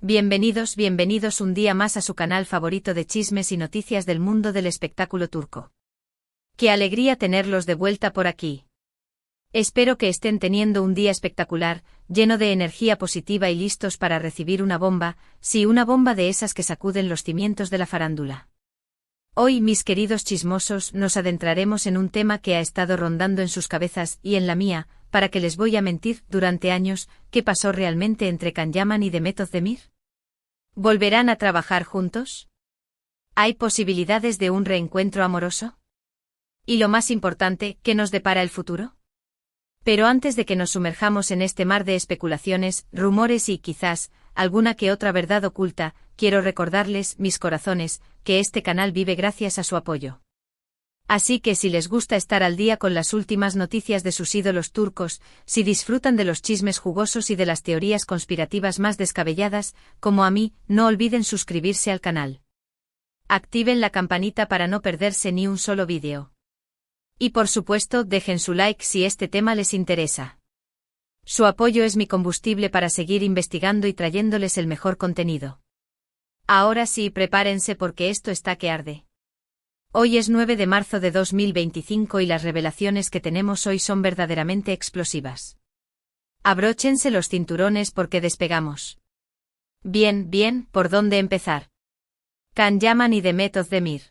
Bienvenidos un día más a su canal favorito de chismes y noticias del mundo del espectáculo turco. ¡Qué alegría tenerlos de vuelta por aquí! Espero que estén teniendo un día espectacular, lleno de energía positiva y listos para recibir una bomba, sí, una bomba de esas que sacuden los cimientos de la farándula. Hoy, mis queridos chismosos, nos adentraremos en un tema que ha estado rondando en sus cabezas y en la mía, para que les voy a mentir, durante años. ¿Qué pasó realmente entre Can Yaman y Demet Özdemir? ¿Volverán a trabajar juntos? ¿Hay posibilidades de un reencuentro amoroso? Y lo más importante, ¿qué nos depara el futuro? Pero antes de que nos sumerjamos en este mar de especulaciones, rumores y, quizás, alguna que otra verdad oculta, quiero recordarles, mis corazones, que este canal vive gracias a su apoyo. Así que si les gusta estar al día con las últimas noticias de sus ídolos turcos, si disfrutan de los chismes jugosos y de las teorías conspirativas más descabelladas, como a mí, no olviden suscribirse al canal. Activen la campanita para no perderse ni un solo vídeo. Y por supuesto, dejen su like si este tema les interesa. Su apoyo es mi combustible para seguir investigando y trayéndoles el mejor contenido. Ahora sí, prepárense porque esto está que arde. Hoy es 9 de marzo de 2025 y las revelaciones que tenemos hoy son verdaderamente explosivas. Abróchense los cinturones porque despegamos. Bien, ¿por dónde empezar? Can Yaman y Demet Özdemir.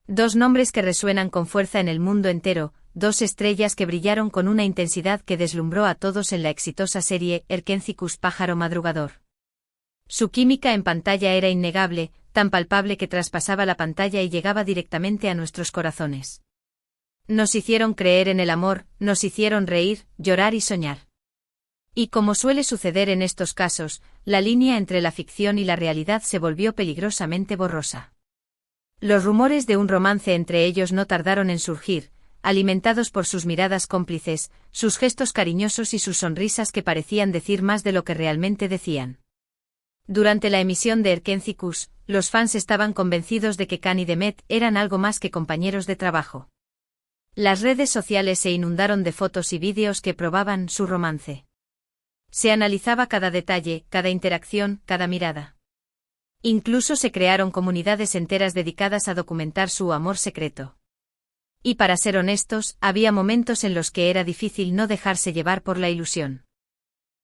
Dos nombres que resuenan con fuerza en el mundo entero, dos estrellas que brillaron con una intensidad que deslumbró a todos en la exitosa serie Erkenzicus Pájaro Madrugador. Su química en pantalla era innegable, tan palpable que traspasaba la pantalla y llegaba directamente a nuestros corazones. Nos hicieron creer en el amor, nos hicieron reír, llorar y soñar. Y como suele suceder en estos casos, la línea entre la ficción y la realidad se volvió peligrosamente borrosa. Los rumores de un romance entre ellos no tardaron en surgir, alimentados por sus miradas cómplices, sus gestos cariñosos y sus sonrisas que parecían decir más de lo que realmente decían. Durante la emisión de Erkenzicus, los fans estaban convencidos de que Can y Demet eran algo más que compañeros de trabajo. Las redes sociales se inundaron de fotos y vídeos que probaban su romance. Se analizaba cada detalle, cada interacción, cada mirada. Incluso se crearon comunidades enteras dedicadas a documentar su amor secreto. Y para ser honestos, había momentos en los que era difícil no dejarse llevar por la ilusión.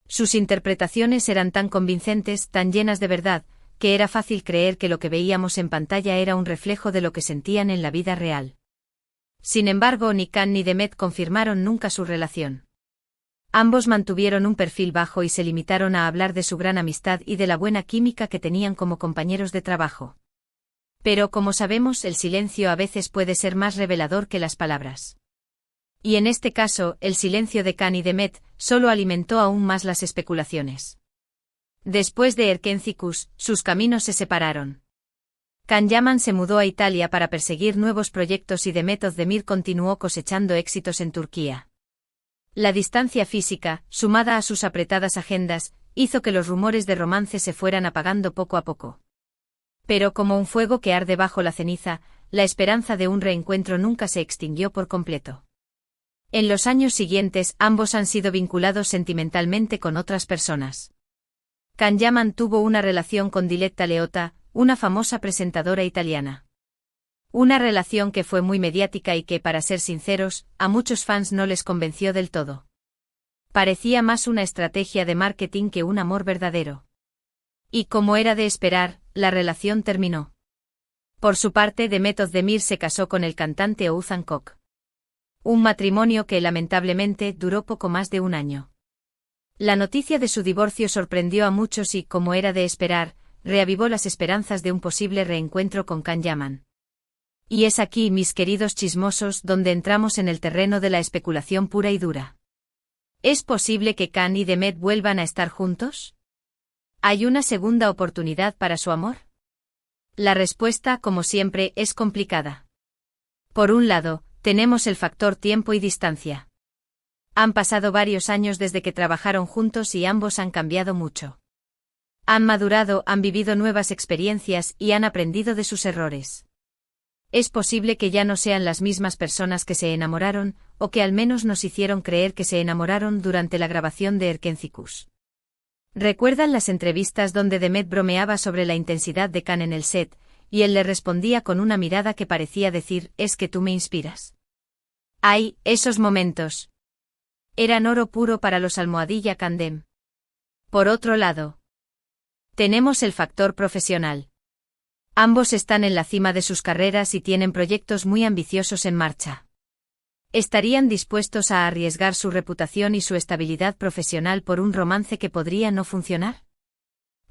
Sus interpretaciones eran tan convincentes, tan llenas de verdad, que era fácil creer que lo que veíamos en pantalla era un reflejo de lo que sentían en la vida real. Sin embargo, ni Can ni Demet confirmaron nunca su relación. Ambos mantuvieron un perfil bajo y se limitaron a hablar de su gran amistad y de la buena química que tenían como compañeros de trabajo. Pero como sabemos, el silencio a veces puede ser más revelador que las palabras. Y en este caso, el silencio de Can y Demet solo alimentó aún más las especulaciones. Después de Erkenzicus, sus caminos se separaron. Can Yaman se mudó a Italia para perseguir nuevos proyectos y Demet Özdemir continuó cosechando éxitos en Turquía. La distancia física, sumada a sus apretadas agendas, hizo que los rumores de romance se fueran apagando poco a poco. Pero como un fuego que arde bajo la ceniza, la esperanza de un reencuentro nunca se extinguió por completo. En los años siguientes, ambos han sido vinculados sentimentalmente con otras personas. Can Yaman tuvo una relación con Diletta Leotta, una famosa presentadora italiana. Una relación que fue muy mediática y que, para ser sinceros, a muchos fans no les convenció del todo. Parecía más una estrategia de marketing que un amor verdadero. Y como era de esperar, la relación terminó. Por su parte, Demet Özdemir se casó con el cantante Oğuzhan Koç. Un matrimonio que lamentablemente duró poco más de un año. La noticia de su divorcio sorprendió a muchos y, como era de esperar, reavivó las esperanzas de un posible reencuentro con Can Yaman. Y es aquí, mis queridos chismosos, donde entramos en el terreno de la especulación pura y dura. ¿Es posible que Can y Demet vuelvan a estar juntos? ¿Hay una segunda oportunidad para su amor? La respuesta, como siempre, es complicada. Por un lado, tenemos el factor tiempo y distancia. Han pasado varios años desde que trabajaron juntos y ambos han cambiado mucho. Han madurado, han vivido nuevas experiencias y han aprendido de sus errores. Es posible que ya no sean las mismas personas que se enamoraron, o que al menos nos hicieron creer que se enamoraron durante la grabación de Erkenzicus. ¿Recuerdan las entrevistas donde Demet bromeaba sobre la intensidad de Khan en el set, y él le respondía con una mirada que parecía decir, es que tú me inspiras? ¡Ay, esos momentos! Eran oro puro para los Almohadilla Candem. Por otro lado, tenemos el factor profesional. Ambos están en la cima de sus carreras y tienen proyectos muy ambiciosos en marcha. ¿Estarían dispuestos a arriesgar su reputación y su estabilidad profesional por un romance que podría no funcionar?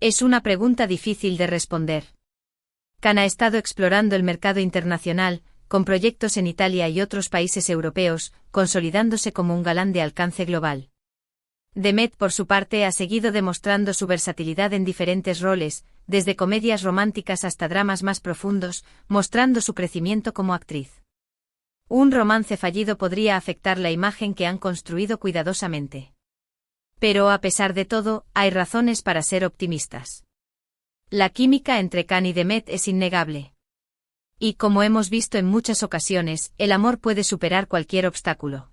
Es una pregunta difícil de responder. Khan ha estado explorando el mercado internacional, con proyectos en Italia y otros países europeos, consolidándose como un galán de alcance global. Demet, por su parte, ha seguido demostrando su versatilidad en diferentes roles, desde comedias románticas hasta dramas más profundos, mostrando su crecimiento como actriz. Un romance fallido podría afectar la imagen que han construido cuidadosamente. Pero a pesar de todo, hay razones para ser optimistas. La química entre Khan y Demet es innegable. Y como hemos visto en muchas ocasiones, el amor puede superar cualquier obstáculo.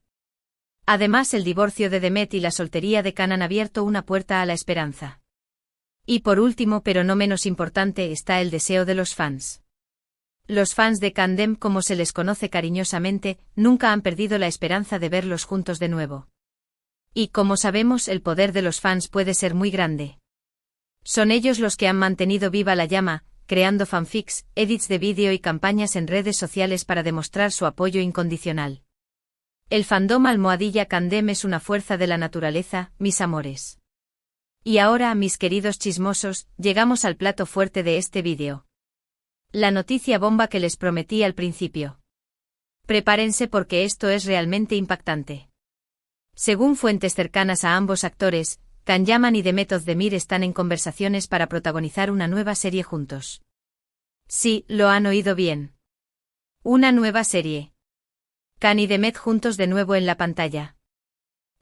Además, el divorcio de Demet y la soltería de Khan han abierto una puerta a la esperanza. Y por último, pero no menos importante, está el deseo de los fans. Los fans de Candem, como se les conoce cariñosamente, nunca han perdido la esperanza de verlos juntos de nuevo. Y como sabemos, el poder de los fans puede ser muy grande. Son ellos los que han mantenido viva la llama, creando fanfics, edits de vídeo y campañas en redes sociales para demostrar su apoyo incondicional. El fandom Almohadilla Candem es una fuerza de la naturaleza, mis amores. Y ahora, mis queridos chismosos, llegamos al plato fuerte de este vídeo. La noticia bomba que les prometí al principio. Prepárense porque esto es realmente impactante. Según fuentes cercanas a ambos actores, Can Yaman y Demet Özdemir están en conversaciones para protagonizar una nueva serie juntos. Sí, lo han oído bien. Una nueva serie. Can y Demet juntos de nuevo en la pantalla.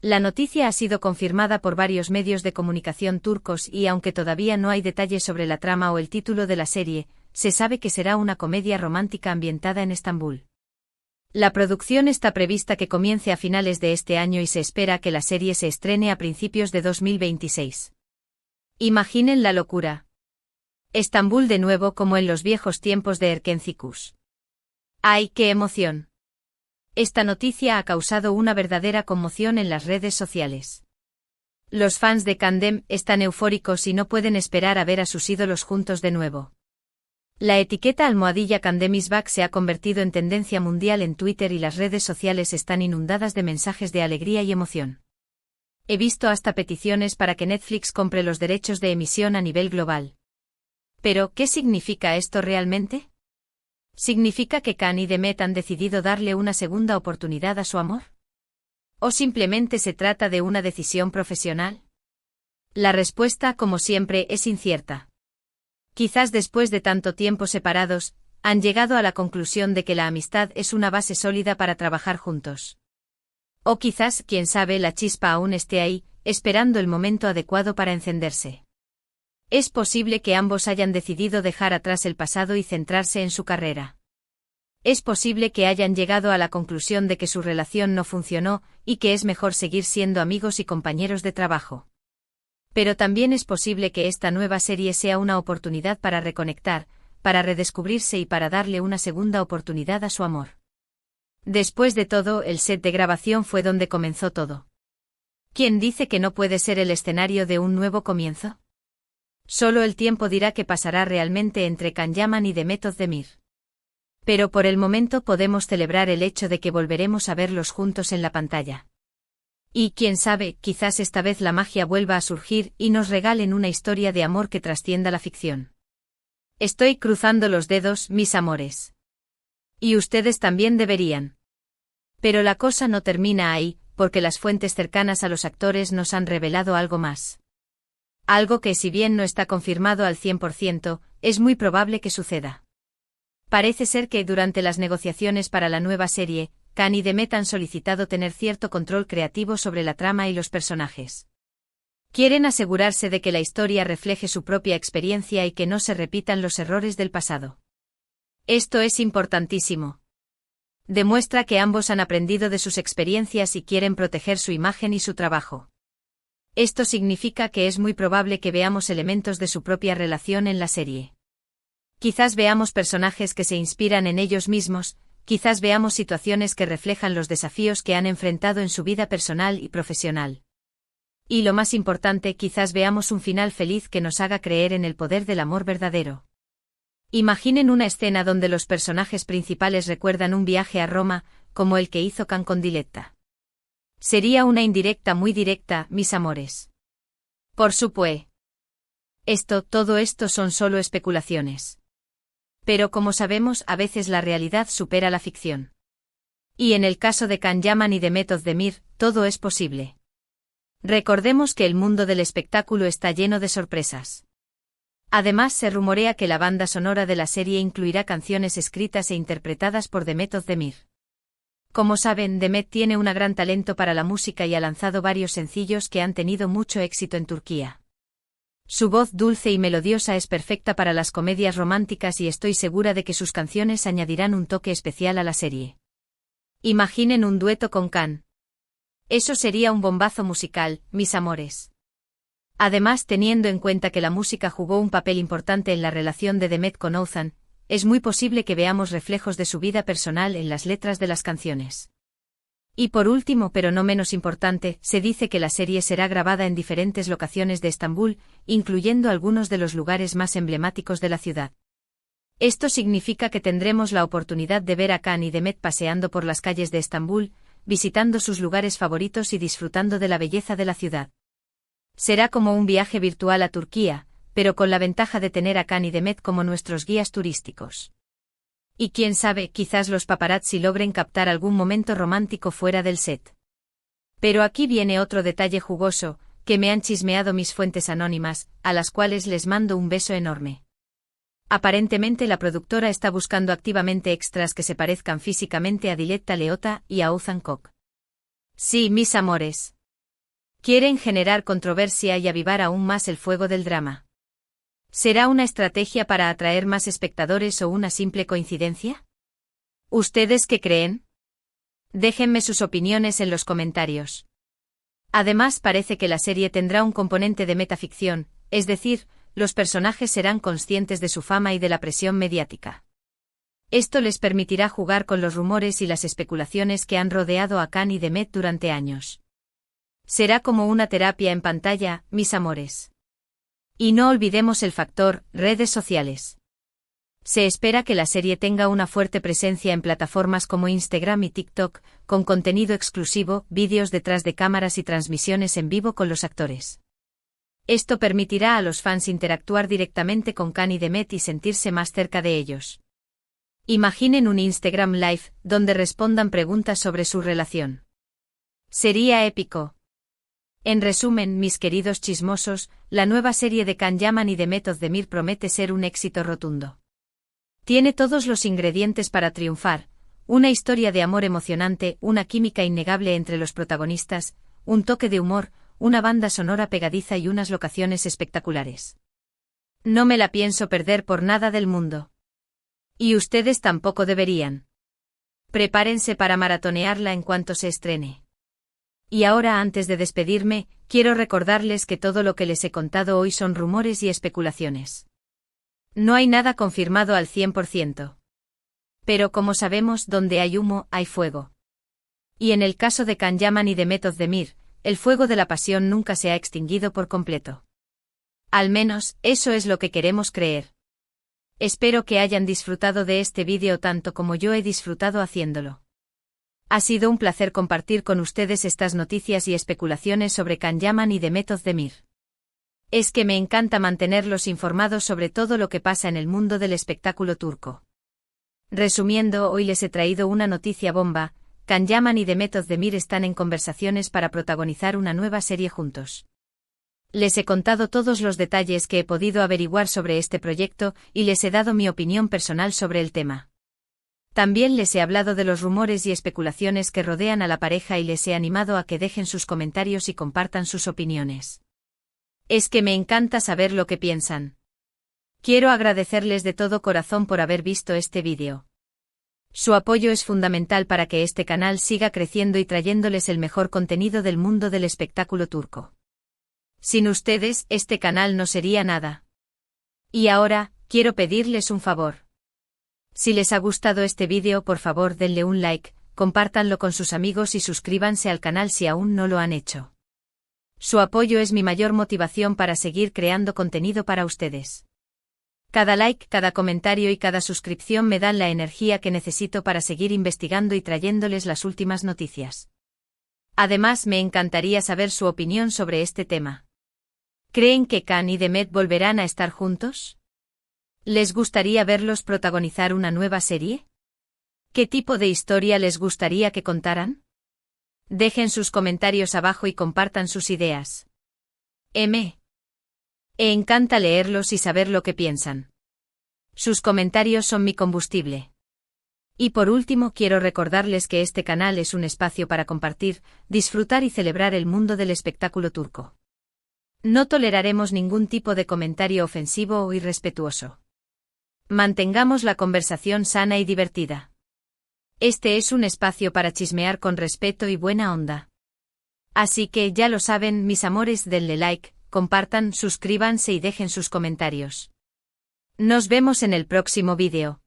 La noticia ha sido confirmada por varios medios de comunicación turcos y aunque todavía no hay detalles sobre la trama o el título de la serie, se sabe que será una comedia romántica ambientada en Estambul. La producción está prevista que comience a finales de este año y se espera que la serie se estrene a principios de 2026. Imaginen la locura. Estambul de nuevo como en los viejos tiempos de Erkencikus. ¡Ay, qué emoción! Esta noticia ha causado una verdadera conmoción en las redes sociales. Los fans de Candem están eufóricos y no pueden esperar a ver a sus ídolos juntos de nuevo. La etiqueta Almohadilla Candem is back se ha convertido en tendencia mundial en Twitter y las redes sociales están inundadas de mensajes de alegría y emoción. He visto hasta peticiones para que Netflix compre los derechos de emisión a nivel global. Pero, ¿qué significa esto realmente? ¿Significa que Can y Demet han decidido darle una segunda oportunidad a su amor? ¿O simplemente se trata de una decisión profesional? La respuesta, como siempre, es incierta. Quizás después de tanto tiempo separados, han llegado a la conclusión de que la amistad es una base sólida para trabajar juntos. O quizás, quién sabe, la chispa aún esté ahí, esperando el momento adecuado para encenderse. Es posible que ambos hayan decidido dejar atrás el pasado y centrarse en su carrera. Es posible que hayan llegado a la conclusión de que su relación no funcionó y que es mejor seguir siendo amigos y compañeros de trabajo. Pero también es posible que esta nueva serie sea una oportunidad para reconectar, para redescubrirse y para darle una segunda oportunidad a su amor. Después de todo, el set de grabación fue donde comenzó todo. ¿Quién dice que no puede ser el escenario de un nuevo comienzo? Solo el tiempo dirá qué pasará realmente entre Can Yaman y Demet Özdemir. Pero por el momento podemos celebrar el hecho de que volveremos a verlos juntos en la pantalla. Y quién sabe, quizás esta vez la magia vuelva a surgir y nos regalen una historia de amor que trascienda la ficción. Estoy cruzando los dedos, mis amores. Y ustedes también deberían. Pero la cosa no termina ahí, porque las fuentes cercanas a los actores nos han revelado algo más. Algo que, si bien no está confirmado al 100%, es muy probable que suceda. Parece ser que durante las negociaciones para la nueva serie, Can y Demet han solicitado tener cierto control creativo sobre la trama y los personajes. Quieren asegurarse de que la historia refleje su propia experiencia y que no se repitan los errores del pasado. Esto es importantísimo. Demuestra que ambos han aprendido de sus experiencias y quieren proteger su imagen y su trabajo. Esto significa que es muy probable que veamos elementos de su propia relación en la serie. Quizás veamos personajes que se inspiran en ellos mismos, quizás veamos situaciones que reflejan los desafíos que han enfrentado en su vida personal y profesional. Y lo más importante, quizás veamos un final feliz que nos haga creer en el poder del amor verdadero. Imaginen una escena donde los personajes principales recuerdan un viaje a Roma, como el que hizo Can con Diletta. Sería una indirecta muy directa, mis amores. Por supuesto. Todo esto son solo especulaciones. Pero como sabemos, a veces la realidad supera la ficción. Y en el caso de Can Yaman y de Method Demir, todo es posible. Recordemos que el mundo del espectáculo está lleno de sorpresas. Además, se rumorea que la banda sonora de la serie incluirá canciones escritas e interpretadas por Method Demir. Como saben, Demet tiene un gran talento para la música y ha lanzado varios sencillos que han tenido mucho éxito en Turquía. Su voz dulce y melodiosa es perfecta para las comedias románticas y estoy segura de que sus canciones añadirán un toque especial a la serie. Imaginen un dueto con Can. Eso sería un bombazo musical, mis amores. Además, teniendo en cuenta que la música jugó un papel importante en la relación de Demet con Oğuzhan, es muy posible que veamos reflejos de su vida personal en las letras de las canciones. Y por último, pero no menos importante, se dice que la serie será grabada en diferentes locaciones de Estambul, incluyendo algunos de los lugares más emblemáticos de la ciudad. Esto significa que tendremos la oportunidad de ver a Can y Demet paseando por las calles de Estambul, visitando sus lugares favoritos y disfrutando de la belleza de la ciudad. Será como un viaje virtual a Turquía, pero con la ventaja de tener a Can y Demet como nuestros guías turísticos. Y quién sabe, quizás los paparazzi logren captar algún momento romántico fuera del set. Pero aquí viene otro detalle jugoso, que me han chismeado mis fuentes anónimas, a las cuales les mando un beso enorme. Aparentemente la productora está buscando activamente extras que se parezcan físicamente a Diletta Leotta y a Oğuzhan Koç. Sí, mis amores. Quieren generar controversia y avivar aún más el fuego del drama. ¿Será una estrategia para atraer más espectadores o una simple coincidencia? ¿Ustedes qué creen? Déjenme sus opiniones en los comentarios. Además, parece que la serie tendrá un componente de metaficción, es decir, los personajes serán conscientes de su fama y de la presión mediática. Esto les permitirá jugar con los rumores y las especulaciones que han rodeado a Can y Demet durante años. Será como una terapia en pantalla, mis amores. Y no olvidemos el factor redes sociales. Se espera que la serie tenga una fuerte presencia en plataformas como Instagram y TikTok, con contenido exclusivo, vídeos detrás de cámaras y transmisiones en vivo con los actores. Esto permitirá a los fans interactuar directamente con Can y Demet y sentirse más cerca de ellos. Imaginen un Instagram Live, donde respondan preguntas sobre su relación. Sería épico. En resumen, mis queridos chismosos, la nueva serie de Can Yaman y de Method Demir promete ser un éxito rotundo. Tiene todos los ingredientes para triunfar, una historia de amor emocionante, una química innegable entre los protagonistas, un toque de humor, una banda sonora pegadiza y unas locaciones espectaculares. No me la pienso perder por nada del mundo. Y ustedes tampoco deberían. Prepárense para maratonearla en cuanto se estrene. Y ahora, antes de despedirme, quiero recordarles que todo lo que les he contado hoy son rumores y especulaciones. No hay nada confirmado al 100%. Pero como sabemos, donde hay humo, hay fuego. Y en el caso de Can Yaman y de Method Demir, el fuego de la pasión nunca se ha extinguido por completo. Al menos, eso es lo que queremos creer. Espero que hayan disfrutado de este vídeo tanto como yo he disfrutado haciéndolo. Ha sido un placer compartir con ustedes estas noticias y especulaciones sobre Can Yaman y de Method Demir. Es que me encanta mantenerlos informados sobre todo lo que pasa en el mundo del espectáculo turco. Resumiendo, hoy les he traído una noticia bomba: Can Yaman y de Method Demir están en conversaciones para protagonizar una nueva serie juntos. Les he contado todos los detalles que he podido averiguar sobre este proyecto y les he dado mi opinión personal sobre el tema. También les he hablado de los rumores y especulaciones que rodean a la pareja y les he animado a que dejen sus comentarios y compartan sus opiniones. Es que me encanta saber lo que piensan. Quiero agradecerles de todo corazón por haber visto este vídeo. Su apoyo es fundamental para que este canal siga creciendo y trayéndoles el mejor contenido del mundo del espectáculo turco. Sin ustedes, este canal no sería nada. Y ahora, quiero pedirles un favor. Si les ha gustado este vídeo, por favor denle un like, compártanlo con sus amigos y suscríbanse al canal si aún no lo han hecho. Su apoyo es mi mayor motivación para seguir creando contenido para ustedes. Cada like, cada comentario y cada suscripción me dan la energía que necesito para seguir investigando y trayéndoles las últimas noticias. Además, me encantaría saber su opinión sobre este tema. ¿Creen que Khan y Demet volverán a estar juntos? ¿Les gustaría verlos protagonizar una nueva serie? ¿Qué tipo de historia les gustaría que contaran? Dejen sus comentarios abajo y compartan sus ideas. Me encanta leerlos y saber lo que piensan. Sus comentarios son mi combustible. Y por último, quiero recordarles que este canal es un espacio para compartir, disfrutar y celebrar el mundo del espectáculo turco. No toleraremos ningún tipo de comentario ofensivo o irrespetuoso. Mantengamos la conversación sana y divertida. Este es un espacio para chismear con respeto y buena onda. Así que ya lo saben, mis amores, denle like, compartan, suscríbanse y dejen sus comentarios. Nos vemos en el próximo vídeo.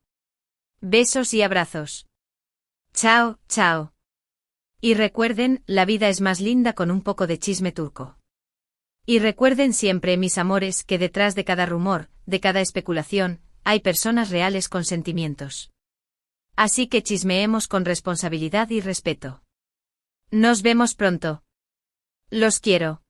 Besos y abrazos. Chao, chao. Y recuerden, la vida es más linda con un poco de chisme turco. Y recuerden siempre, mis amores, que detrás de cada rumor, de cada especulación, hay personas reales con sentimientos. Así que chismeemos con responsabilidad y respeto. Nos vemos pronto. Los quiero.